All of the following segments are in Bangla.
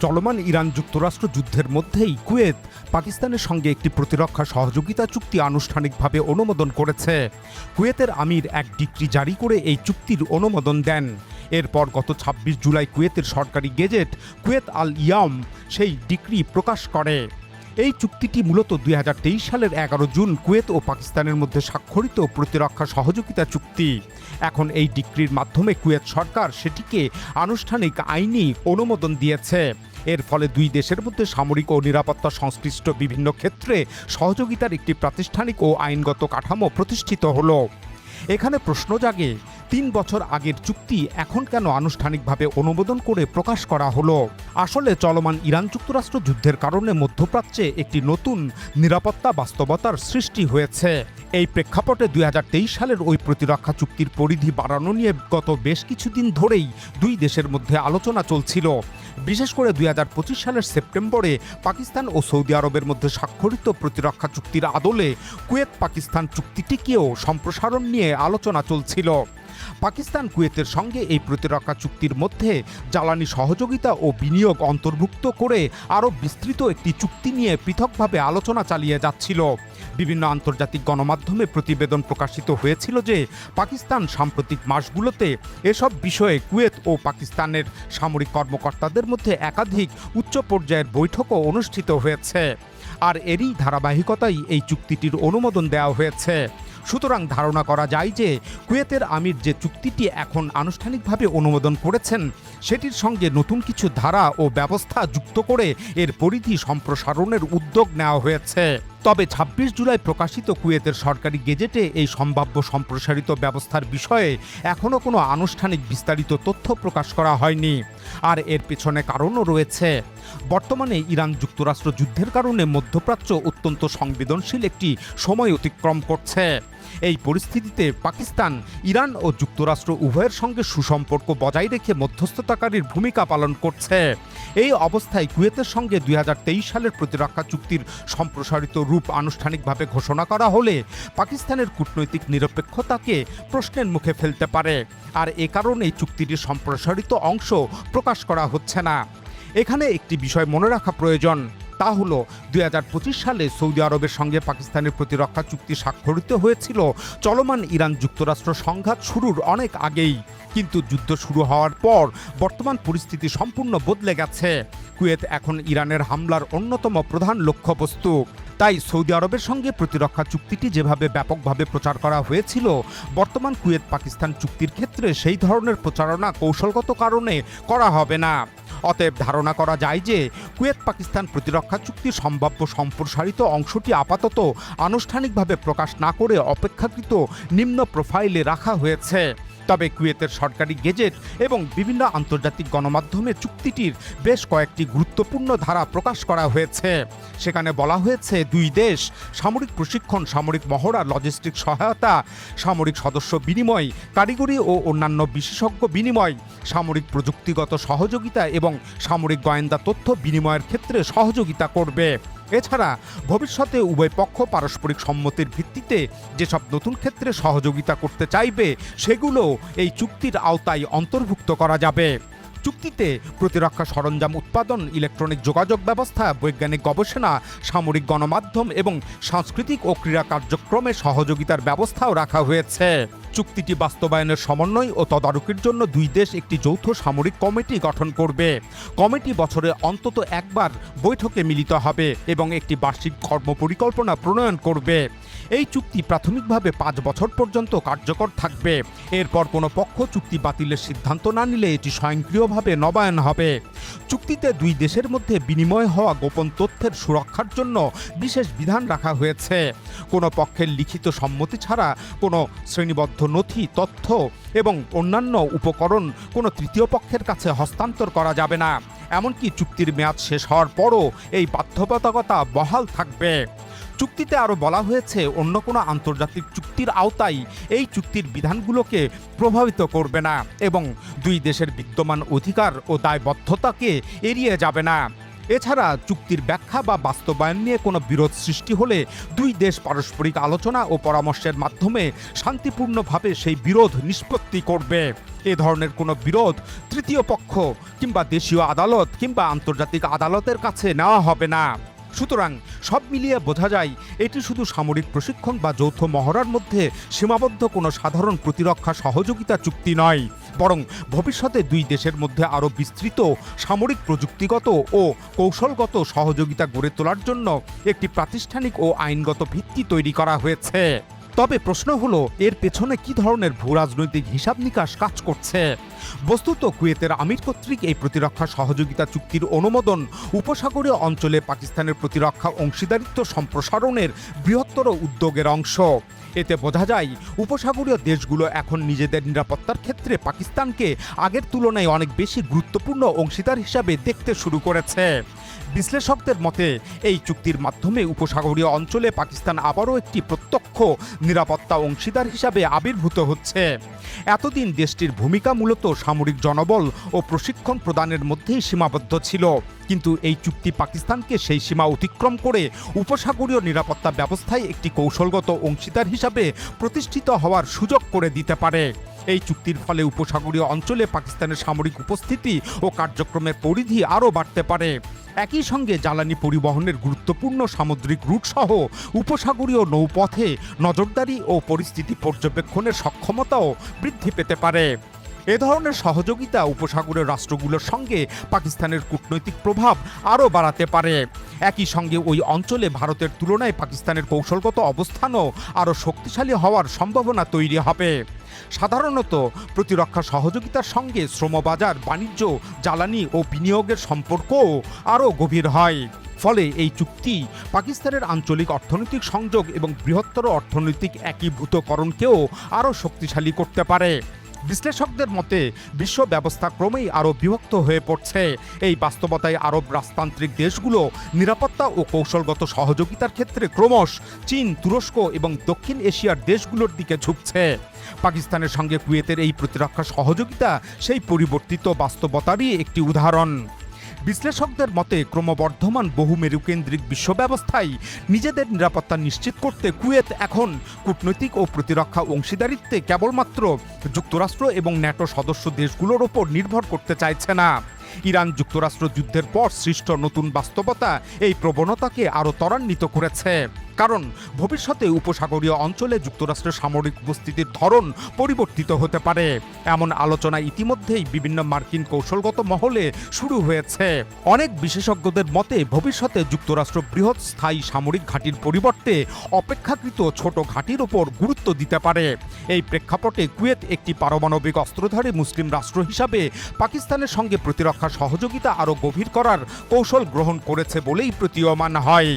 চলমান ইরান যুক্তরাষ্ট্র যুদ্ধের মধ্যেই কুয়েত পাকিস্তানের সঙ্গে একটি প্রতিরক্ষা সহযোগিতা চুক্তি আনুষ্ঠানিকভাবে অনুমোদন করেছে। কুয়েতের আমির এক ডিক্রি জারি করে এই চুক্তির অনুমোদন দেন। এরপর গত ২৬ জুলাই কুয়েতের সরকারি গেজেট কুয়েত আল ইয়াম সেই ডিক্রি প্রকাশ করে। এই চুক্তিটি মূলত ২০২৩ সালের ১১ জুন কুয়েত ও পাকিস্তানের মধ্যে স্বাক্ষরিত প্রতিরক্ষা সহযোগিতা চুক্তি। এখন এই ডিক্রির মাধ্যমে কুয়েত সরকার সেটিকে আনুষ্ঠানিক আইনি অনুমোদন দিয়েছে। এর ফলে দুই দেশের মধ্যে সামরিক ও নিরাপত্তা সংশ্লিষ্ট বিভিন্ন ক্ষেত্রে সহযোগিতার একটি প্রাতিষ্ঠানিক ও আইনগত কাঠামো প্রতিষ্ঠিত হলো। এখানে প্রশ্ন জাগে, ৩ বছর আগের চুক্তি এখন কেন আনুষ্ঠানিকভাবে অনুমোদন করে প্রকাশ করা হলো? আসলে চলমান ইরান যুক্তরাষ্ট্র যুদ্ধের কারণে মধ্যপ্রাচ্যে একটি নতুন নিরাপত্তা বাস্তবতার সৃষ্টি হয়েছে। এই প্রেক্ষাপটে ২০২৩ সালের ওই প্রতিরক্ষা চুক্তির পরিধি বাড়ানো নিয়ে গত বেশ কিছুদিন ধরেই দুই দেশের মধ্যে আলোচনা চলছিল। বিশেষ করে ২০২৫ সালের সেপ্টেম্বরে পাকিস্তান ও সৌদি আরবের মধ্যে স্বাক্ষরিত প্রতিরক্ষা চুক্তির আদলে কুয়েত পাকিস্তান চুক্তিটিকেও সম্প্রসারণ নিয়ে আলোচনা চলছিল। পাকিস্তান কুয়েতের সঙ্গে এই প্রতিরক্ষা চুক্তির মধ্যে জ্বালানি সহযোগিতা ও বিনিয়োগ অন্তর্ভুক্ত করে আরও বিস্তৃত একটি চুক্তি নিয়ে পৃথকভাবে আলোচনা চালিয়ে যাচ্ছিল। বিভিন্ন আন্তর্জাতিক গণমাধ্যমে প্রতিবেদন প্রকাশিত হয়েছিল যে পাকিস্তান সাম্প্রতিক মাসগুলোতে এসব বিষয়ে কুয়েত ও পাকিস্তানের সামরিক কর্মকর্তাদের মধ্যে একাধিক উচ্চ পর্যায়ের বৈঠকও অনুষ্ঠিত হয়েছে। আর এরই ধারাবাহিকতায় এই চুক্তিটির অনুমোদন দেওয়া হয়েছে। সুতরাং ধারণা করা যায় যে কুয়েতের আমির যে চুক্তিটি এখন আনুষ্ঠানিকভাবে অনুমোদন করেছেন সেটির সঙ্গে নতুন কিছু ধারা ও ব্যবস্থা যুক্ত করে এর পরিধি সম্প্রসারণের উদ্যোগ নেওয়া হয়েছে। তবে ২৬ জুলাই প্রকাশিত কুয়েতের সরকারি গেজেটে এই সম্ভাব্য সম্প্রসারিত ব্যবস্থার বিষয়ে এখনও কোনো আনুষ্ঠানিক বিস্তারিত তথ্য প্রকাশ করা হয়নি। আর এর পেছনে কারণও রয়েছে। বর্তমানে ইরান যুক্তরাষ্ট্র যুদ্ধের কারণে মধ্যপ্রাচ্য অত্যন্ত সংবেদনশীল একটি সময় অতিক্রম করছে। এই পরিস্থিতিতে পাকিস্তান ইরান ও যুক্তরাষ্ট্র উভয়ের সঙ্গে সুসম্পর্ক বজায় রেখে মধ্যস্থতাকারীর ভূমিকা পালন করছে। এই অবস্থায় কুয়েতের সঙ্গে ২০২৩ সালের প্রতিরক্ষা চুক্তির সম্প্রসারিত রূপ আনুষ্ঠানিকভাবে ঘোষণা করা হলে পাকিস্তানের কূটনৈতিক নিরপেক্ষতাকে প্রশ্নের মুখে ফেলতে পারে। আর এ কারণেই চুক্তিটির সম্প্রসারিত অংশ প্রকাশ করা হচ্ছে না। এখানে একটি বিষয় মনে রাখা প্রয়োজন, তা হলো ২০২৫ সালে সৌদি আরবের সঙ্গে পাকিস্তানের প্রতিরক্ষা চুক্তি স্বাক্ষরিত হয়েছিল চলমান ইরান যুক্তরাষ্ট্র সংঘাত শুরুর অনেক আগেই। কিন্তু যুদ্ধ শুরু হওয়ার পর বর্তমান পরিস্থিতি সম্পূর্ণ বদলে গেছে। কুয়েত এখন ইরানের হামলার অন্যতম প্রধান লক্ষ্যবস্তু। তাই সৌদি আরবের সঙ্গে প্রতিরক্ষা চুক্তিটি যেভাবে ব্যাপকভাবে প্রচার করা হয়েছিল, বর্তমান কুয়েত পাকিস্তান চুক্তির ক্ষেত্রে সেই ধরনের প্রচারণা কৌশলগত কারণে করা হবে না। অতএব ধারণা করা যায় যে কুয়েত পাকিস্তান প্রতিরক্ষা চুক্তির সম্ভাব্য সম্প্রসারিত অংশটি আপাতত আনুষ্ঠানিকভাবে প্রকাশ না করে অপেক্ষাকৃত নিম্ন প্রোফাইলে রাখা হয়েছে। তবে কুয়েতের সরকারি গেজেট এবং বিভিন্ন আন্তর্জাতিক গণমাধ্যমে চুক্তিটির বেশ কয়েকটি গুরুত্বপূর্ণ ধারা প্রকাশ করা হয়েছে। সেখানে বলা হয়েছে দুই দেশ সামরিক প্রশিক্ষণ, সামরিক মহড়া, লজিস্টিক সহায়তা, সামরিক সদস্য বিনিময়, কারিগরি ও অন্যান্য বিশেষজ্ঞ বিনিময়, সামরিক প্রযুক্তিগত সহযোগিতা এবং সামরিক গোয়েন্দা তথ্য বিনিময়ের ক্ষেত্রে সহযোগিতা করবে। এছাড়া ভবিষ্যতে উভয় পক্ষ পারস্পরিক সম্মতির ভিত্তিতে যেসব নতুন ক্ষেত্রে সহযোগিতা করতে চাইবে সেগুলো এই চুক্তির আওতায় অন্তর্ভুক্ত করা যাবে। চুক্তিতে প্রতিরক্ষা সরঞ্জাম উৎপাদন, ইলেকট্রনিক যোগাযোগ ব্যবস্থা, বৈজ্ঞানিক গবেষণা, সামরিক গণমাধ্যম এবং সাংস্কৃতিক ও ক্রীড়া কার্যক্রমে সহযোগিতার ব্যবস্থাও রাখা হয়েছে। চুক্তিটি বাস্তবায়নের সমন্বয় ও তদারকির জন্য দুই দেশ একটি যৌথ সামরিক কমিটি গঠন করবে। কমিটি বছরে অন্তত একবার বৈঠকে মিলিত হবে এবং একটি বার্ষিক কর্মপরিকল্পনা প্রণয়ন করবে। এই চুক্তি প্রাথমিকভাবে ৫ বছর পর্যন্ত কার্যকর থাকবে। এরপর কোনো পক্ষ চুক্তি বাতিলের সিদ্ধান্ত না নিলে এটি স্বয়ংক্রিয়ভাবে নবায়ন হবে। চুক্তিতে দুই দেশের মধ্যে বিনিময় হওয়া গোপন তথ্যের সুরক্ষার জন্য বিশেষ বিধান রাখা হয়েছে। কোনো পক্ষের লিখিত সম্মতি ছাড়া কোনো শ্রেণীবদ্ধ নথি, তথ্য এবং অন্যান্য উপকরণ কোনো তৃতীয় পক্ষের কাছে হস্তান্তর করা যাবে না। এমনকি চুক্তির মেয়াদ শেষ হওয়ার পরও এই বাধ্যবাধকতা বহাল থাকবে। চুক্তিতে আরও বলা হয়েছে অন্য কোনো আন্তর্জাতিক চুক্তির আওতায় এই চুক্তির বিধানগুলোকে প্রভাবিত করবে না এবং দুই দেশের বিদ্যমান অধিকার ও দায়বদ্ধতাকে এড়িয়ে যাবে না। এছাড়া চুক্তির ব্যাখ্যা বা বাস্তবায়ন নিয়ে কোনো বিরোধ সৃষ্টি হলে দুই দেশ পারস্পরিক আলোচনা ও পরামর্শের মাধ্যমে শান্তিপূর্ণভাবে সেই বিরোধ নিষ্পত্তি করবে। এ ধরনের কোনো বিরোধ তৃতীয় পক্ষ কিংবা দেশীয় আদালত কিংবা আন্তর্জাতিক আদালতের কাছে নেওয়া হবে না। সুতরাং সব মিলিয়ে বোঝা যায় এটি শুধু সামরিক প্রশিক্ষণ বা যৌথ মহড়ার মধ্যে সীমাবদ্ধ কোনো সাধারণ প্রতিরক্ষা সহযোগিতা চুক্তি নয়, বরং ভবিষ্যতে দুই দেশের মধ্যে আরও বিস্তৃত সামরিক প্রযুক্তিগত ও কৌশলগত সহযোগিতা গড়ে তোলার জন্য একটি প্রাতিষ্ঠানিক ও আইনগত ভিত্তি তৈরি করা হয়েছে। তবে প্রশ্ন হলো, এর পেছনে কি ধরনের ভূরাজনৈতিক হিসাব নিকাশ কাজ করছে? বস্তুত কুয়েতের আমির কর্তৃক এই প্রতিরক্ষা সহযোগিতা চুক্তির অনুমোদন উপসাগরীয় অঞ্চলে পাকিস্তানের প্রতিরক্ষা অংশীদারিত্ব সম্প্রসারণের বৃহত্তর উদ্যোগের অংশ। এতে বোঝা যায় উপসাগরীয় দেশগুলো এখন নিজেদের নিরাপত্তার ক্ষেত্রে পাকিস্তানকে আগের তুলনায় অনেক বেশি গুরুত্বপূর্ণ অংশীদার হিসাবে দেখতে শুরু করেছে। বিশ্লেষকদের মতে এই চুক্তির মাধ্যমে উপসাগরীয় অঞ্চলে পাকিস্তান আবারও একটি প্রত্যক্ষ নিরাপত্তা অংশীদার হিসাবে আবির্ভূত হচ্ছে। এতদিন দেশটির ভূমিকা মূলত সামরিক জনবল ও প্রশিক্ষণ প্রদানের মধ্যেই সীমাবদ্ধ ছিল, কিন্তু এই চুক্তি পাকিস্তানকে সেই সীমা অতিক্রম করে উপসাগরীয় নিরাপত্তা ব্যবস্থায় একটি কৌশলগত অংশীদার হিসাবে প্রতিষ্ঠিত হওয়ার সুযোগ করে দিতে পারে। এই চুক্তির ফলে উপসাগরীয় অঞ্চলে পাকিস্তানের সামরিক উপস্থিতি ও কার্যক্রমের পরিধি আরও বাড়তে পারে। একই সঙ্গে জ্বালানি পরিবহনের গুরুত্বপূর্ণ সামুদ্রিক রুট সহ উপসাগরীয় নৌপথে নজরদারি ও পরিস্থিতি পর্যবেক্ষণের সক্ষমতাও বৃদ্ধি পেতে পারে। এ ধরনের সহযোগিতা উপসাগরের রাষ্ট্রগুলোর সঙ্গে পাকিস্তানের কূটনৈতিক প্রভাব আরও বাড়াতে পারে। একই সঙ্গে ওই অঞ্চলে ভারতের তুলনায় পাকিস্তানের কৌশলগত অবস্থানও আরও শক্তিশালী হওয়ার সম্ভাবনা তৈরি হবে। সাধারণত প্রতিরক্ষা সহযোগিতার সঙ্গে শ্রমবাজার, বাণিজ্য, জ্বালানি ও বিনিয়োগের সম্পর্কও আরও গভীর হয়। ফলে এই চুক্তি পাকিস্তানের আঞ্চলিক অর্থনৈতিক সংযোগ এবং বৃহত্তর অর্থনৈতিক একীভূতকরণকেও আরও শক্তিশালী করতে পারে। বিশ্লেষকদের মতে বিশ্ব ব্যবস্থা ক্রমেই আরও বিভক্ত হয়ে পড়ছে। এই বাস্তবতায় আরব রাজতান্ত্রিক দেশগুলো নিরাপত্তা ও কৌশলগত সহযোগিতার ক্ষেত্রে ক্রমশ চীন, তুরস্ক এবং দক্ষিণ এশিয়ার দেশগুলোর দিকে ঝুঁকছে। পাকিস্তানের সঙ্গে কুয়েতের এই প্রতিরক্ষা সহযোগিতা সেই পরিবর্তিত বাস্তবতারই একটি উদাহরণ। বিশ্লেষকদের মতে ক্রমবর্ধমান বহুমেরুকেন্দ্রিক বিশ্ব ব্যবস্থায় নিজেদের নিরাপত্তা নিশ্চিত করতে কুয়েত এখন কূটনৈতিক ও প্রতিরক্ষা অংশীদারিত্বে কেবলমাত্র যুক্তরাষ্ট্র এবং ন্যাটো সদস্য দেশগুলোর ওপর নির্ভর করতে চাইছে না। ইরান যুক্তরাষ্ট্র যুদ্ধের পর সৃষ্ট নতুন বাস্তবতা এই প্রবণতাকে আরও ত্বরান্বিত করেছে। কারণ ভবিষ্যতে উপসাগরীয় অঞ্চলে যুক্তরাষ্ট্রের সামরিক উপস্থিতির ধরন পরিবর্তিত হতে পারে। এমন আলোচনা ইতিমধ্যেই বিভিন্ন মার্কিন কৌশলগত মহলে শুরু হয়েছে। অনেক বিশেষজ্ঞদের মতে ভবিষ্যতে যুক্তরাষ্ট্র বৃহৎ স্থায়ী সামরিক ঘাঁটির পরিবর্তে অপেক্ষাকৃত ছোট ঘাঁটির ওপর গুরুত্ব দিতে পারে। এই প্রেক্ষাপটে কুয়েত একটি পারমাণবিক অস্ত্রধারী মুসলিম রাষ্ট্র হিসাবে পাকিস্তানের সঙ্গে প্রতিরক্ষা সহযোগিতা আরও গভীর করার কৌশল গ্রহণ করেছে বলেই প্রতীয়মান হয়।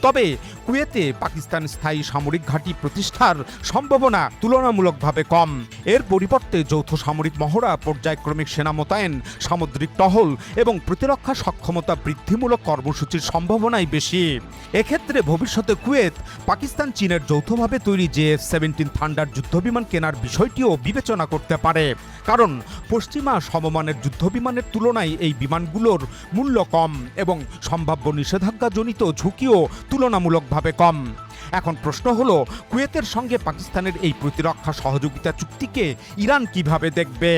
তবে কুয়েতে পাকিস্তান স্থায়ী সামরিক ঘাঁটি প্রতিষ্ঠার সম্ভাবনা তুলনামূলকভাবে কম। এর পরিবর্তে যৌথ সামরিক মহড়া, পর্যায়ক্রমিক সেনা মোতায়েন, সামুদ্রিক টহল এবং প্রতিরক্ষা সক্ষমতা বৃদ্ধিমূলক কর্মসূচির সম্ভাবনাই বেশি। এক্ষেত্রে ভবিষ্যতে কুয়েত পাকিস্তান চীনের যৌথভাবে তৈরি JF-17 থান্ডার যুদ্ধবিমান কেনার বিষয়টিও বিবেচনা করতে পারে, কারণ পশ্চিমা সমমানের যুদ্ধবিমানের তুলনায় এই বিমানগুলোর মূল্য কম এবং সম্ভাব্য নিষেধাজ্ঞাজনিত ঝুঁকিও তুলনামূলকভাবে কম। এখন প্রশ্ন হলো, কুয়েতের সঙ্গে পাকিস্তানের এই প্রতিরক্ষা সহযোগিতা চুক্তিকে ইরান কিভাবে দেখবে?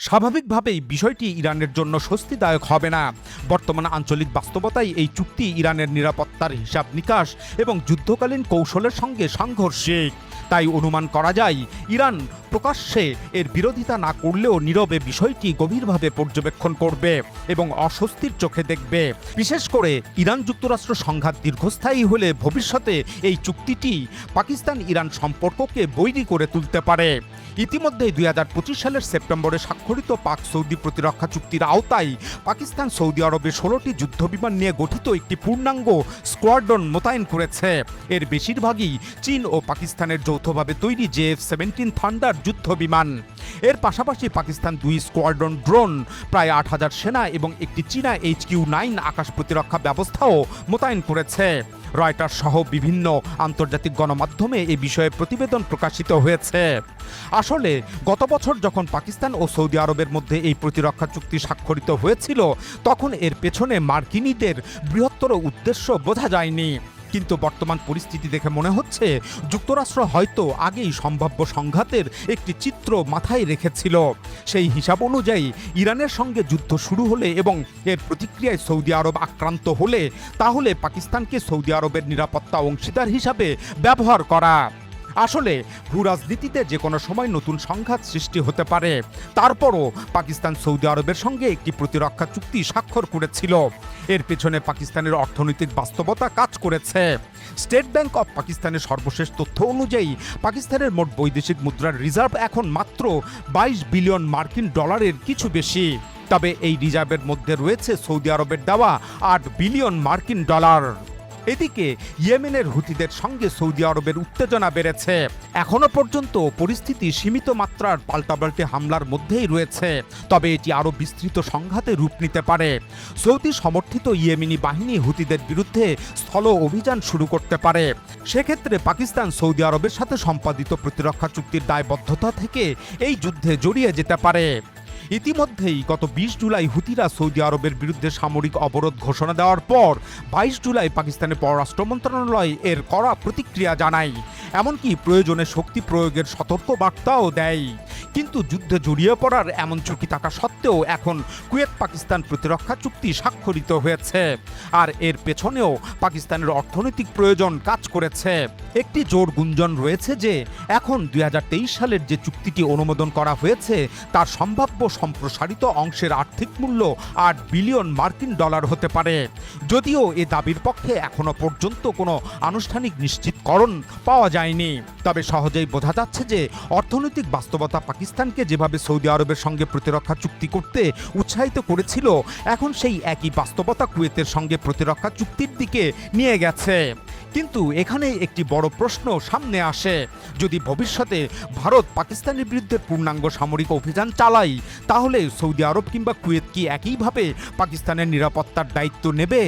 স্বাভাবিকভাবেই বিষয়টি ইরানের জন্য স্বস্তিদায়ক হবে না। বর্তমান আঞ্চলিক বাস্তবতায় এই চুক্তি ইরানের নিরাপত্তার হিসাব নিকাশ এবং যুদ্ধকালীন কৌশলের সঙ্গে সাংঘর্ষিক। তাই অনুমান করা যায় ইরান প্রকাশ্যে এর বিরোধিতা না করলেও নীরবে বিষয়টি গভীরভাবে পর্যবেক্ষণ করবে এবং অস্বস্তির চোখে দেখবে। বিশেষ করে ইরান যুক্তরাষ্ট্র সংঘাত দীর্ঘস্থায়ী হলে ভবিষ্যতে এই চুক্তিটি পাকিস্তান ইরান সম্পর্ককে বৈরী করে তুলতে পারে। ইতিমধ্যেই 2025 সালের সেপ্টেম্বরে স্বাক্ষরিত পাক সৌদি প্রতিরক্ষা চুক্তির আওতায় পাকিস্তান সৌদি আরবে 16টি যুদ্ধবিমান নিয়ে গঠিত একটি পূর্ণাঙ্গ স্কোয়াড্রন মোতায়েন করেছে। এর বেশিরভাগই চীন ও পাকিস্তানের যৌথভাবে তৈরি JF-17 থান্ডার যুদ্ধবিমান। এর পাশাপাশি পাকিস্তান 2 স্কোয়াড্রন ড্রোন, প্রায় 8,000 সেনা এবং একটি চীনা HQ-9 আকাশ প্রতিরক্ষা ব্যবস্থাও মোতায়েন করেছে। রয়টার্স সহ বিভিন্ন আন্তর্জাতিক গণমাধ্যমে এ বিষয়ে প্রতিবেদন প্রকাশিত হয়েছে। আসলে গত বছর যখন পাকিস্তান ও সৌদি আরবের মধ্যে এই প্রতিরক্ষা চুক্তি স্বাক্ষরিত হয়েছিল, তখন এর পেছনে মার্কিনীদের বৃহত্তর উদ্দেশ্য বোঝা যায়নি। কিন্তু বর্তমান পরিস্থিতি দেখে মনে হচ্ছে যুক্তরাষ্ট্র হয়তো আগেই সম্ভাব্য সংঘাতের একটি চিত্র মাথায় রেখেছিল। সেই হিসাব অনুযায়ী ইরানের সঙ্গে যুদ্ধ শুরু হলে এবং এর প্রতিক্রিয়ায় সৌদি আরব আক্রান্ত হলে তাহলে পাকিস্তানকে সৌদি আরবের নিরাপত্তা অংশীদার হিসাবে ব্যবহার করা। আসলে ভূরাজনীতিতে যে কোনো সময় নতুন সংঘাত সৃষ্টি হতে পারে। তারপরও পাকিস্তান সৌদি আরবের সঙ্গে একটি প্রতিরক্ষা চুক্তি স্বাক্ষর করেছিল। এর পেছনে পাকিস্তানের অর্থনৈতিক বাস্তবতা কাজ করেছে। স্টেট ব্যাংক অব পাকিস্তানের সর্বশেষ তথ্য অনুযায়ী পাকিস্তানের মোট বৈদেশিক মুদ্রার রিজার্ভ এখন মাত্র 22 বিলিয়ন মার্কিন ডলারের কিছু বেশি। তবে এই রিজার্ভের মধ্যে রয়েছে সৌদি আরবের দেওয়া 8 বিলিয়ন মার্কিন ডলার। এদিকে ইয়েমেনের হুতিদের সঙ্গে সৌদি আরবের উত্তেজনা বেড়েছে। এখনো পর্যন্ত পরিস্থিতি সীমিত মাত্রার পাল্টাপাল্টি হামলার মধ্যেই রয়েছে, তবে এটি আরও বিস্তৃত সংঘাতে রূপ নিতে পারে। সৌদি সমর্থিত ইয়েমেনি বাহিনী হুতিদের বিরুদ্ধে স্থল অভিযান শুরু করতে পারে। সেক্ষেত্রে পাকিস্তান সৌদি আরবের সাথে সম্পাদিত প্রতিরক্ষা চুক্তির দায়বদ্ধতা থেকে এই যুদ্ধে জড়িয়ে যেতে পারে। ইতিমধ্যেই গত 20 জুলাই হুতিরা সৌদি আরবের বিরুদ্ধে সামরিক অবরোধ ঘোষণা দেওয়ার পর 22 জুলাই পাকিস্তানের পররাষ্ট্র মন্ত্রণালয় এর কড়া প্রতিক্রিয়া জানায়, এমনকি প্রয়োজনে শক্তি প্রয়োগের সতর্ক বার্তাও দেয়। কিন্তু যুদ্ধে জড়িয়ে পড়ার এমন ঝুঁকি থাকা সত্ত্বেও এখন কুয়েত পাকিস্তান প্রতিরক্ষা চুক্তি স্বাক্ষরিত হয়েছে। আর এর পেছনেও পাকিস্তানের অর্থনৈতিক প্রয়োজন কাজ করেছে। একটি জোর গুঞ্জন রয়েছে যে এখন 2023 সালের যে চুক্তিটি অনুমোদন করা হয়েছে তার সম্ভাব্য সম্প্রসারিত অংশের আর্থিক মূল্য 8 বিলিয়ন মার্কিন ডলার হতে পারে। যদিও এ দাবির পক্ষে এখনো পর্যন্ত কোনো আনুষ্ঠানিক নিশ্চিতকরণ পাওয়া যায়নি, তবে সহজেই বোঝা যাচ্ছে যে অর্থনৈতিক বাস্তবতা পাকিস্তানকে যেভাবে সৌদি আরবের সঙ্গে প্রতিরক্ষা চুক্তি করতে উৎসাহিত করেছিল, এখন সেই একই বাস্তবতা কুয়েতের সঙ্গে প্রতিরক্ষা চুক্তির দিকে নিয়ে গেছে। কিন্তু এখানে একটি বড় প্রশ্ন সামনে আসে, যদি ভবিষ্যতে ভারত পাকিস্তানের বিরুদ্ধে পূর্ণাঙ্গ সামরিক অভিযান চালায়, তাহলে সৌদি আরব কিংবা কুয়েত কি একইভাবে পাকিস্তানের নিরাপত্তার দায়িত্ব নেবে,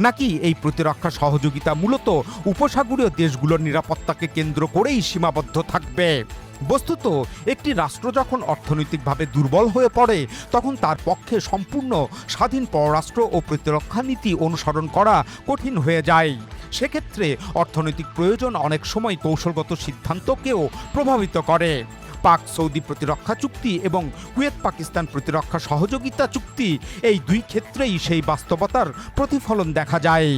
নাকি এই প্রতিরক্ষা সহযোগিতা মূলত উপসাগরীয় দেশগুলোর নিরাপত্তাকে কেন্দ্র করেই সীমাবদ্ধ থাকবে? বস্তুত একটি রাষ্ট্র যখন অর্থনৈতিকভাবে দুর্বল হয়ে পড়ে, তখন তার পক্ষে সম্পূর্ণ স্বাধীন পররাষ্ট্র ও প্রতিরক্ষা নীতি অনুসরণ করা কঠিন হয়ে যায়। সেক্ষেত্রে অর্থনৈতিক প্রয়োজন অনেক সময় কৌশলগত সিদ্ধান্তকেও প্রভাবিত করে। পাক সৌদি প্রতিরক্ষা চুক্তি এবং কুয়েত পাকিস্তান প্রতিরক্ষা সহযোগিতা চুক্তি, এই দুই ক্ষেত্রেই সেই বাস্তবতার প্রতিফলন দেখা যায়।